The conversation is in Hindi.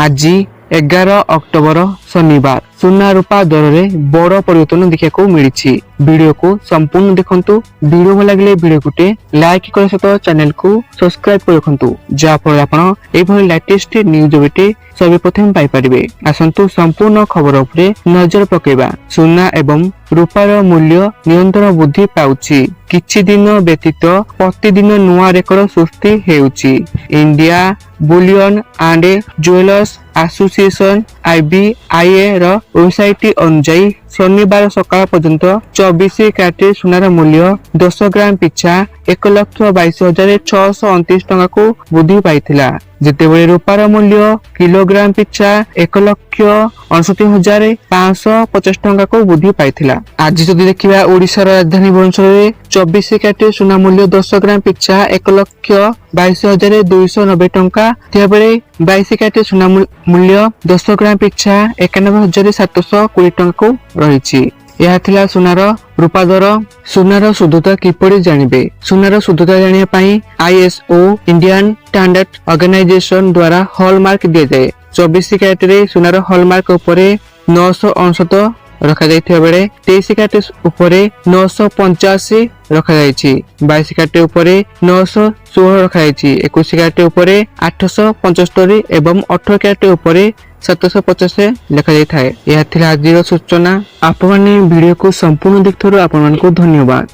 आज 11 अक्टोबर शनिवार सुना रूपा दर में बड़ परिवर्तन देखा मिली। वीडियो को संपूर्ण देखंतु। वीडियो भल लगे वीडियो गोटे लाइक कर सहित चैनल को सब्सक्राइब कर रखंतु जहाँफल आपण एभली लेटेस्ट न्यूज बेटे सर्वप्रथम पाइपर। आसतु संपूर्ण खबर उपरे नजर पकेबा। सुना एवं रूपार मूल्य निरंतर वृद्धि पाउछि। किछि दिन व्यतीत प्रतिदिन नुआ रेकर्ड सृष्टि हेउछि। India bullion and jewellers association IBIA रो वेबसाइट अनुसार शनिवार सकाळ पर्यंत 24 कैरेट सुनार मूल्य 10 ग्राम पिछा 1,22,629 टंका को वृद्धि पाइथिला। जेतेबेले रूपार मूल्य किलोग्राम पिछा 1,69,550 टंका को वृद्धि पाइथिला। आज जदि देखिबा ओडिसा राजधानी भुवनेश्वर में 24 कैरेट सुना मूल्य 10 ग्राम पिछा 1,22,290 टंका थियाबेले 22 कैरेट सुना मूल्य 10 ग्राम पिछा 91,720 टंका को रही। यह थिला सुनार रूपा दर। सुनार शुद्धता किपरि जानिबे? सुनार शुद्धता जानिया पई ISO इंडियन स्टैंडर्ड ऑर्गेनाइजेशन द्वारा हॉलमार्क दिया जाए। 24 कैरेट रे सुनार हॉलमार्क उपरे 959 रखा जाइथिबा बेले 23 कैरेट उपरे 985 रखा जाइछि। 22 कैरेट उपरे 916 रखा जाइछि। 21 कैरेट उपरे 875 एवं 18 कैरेट उपरे 750 लिखा जाय थाए। यह थिला आजिर सूचना। आपण वीडियो को संपूर्ण देखथरो आपण को धन्यवाद।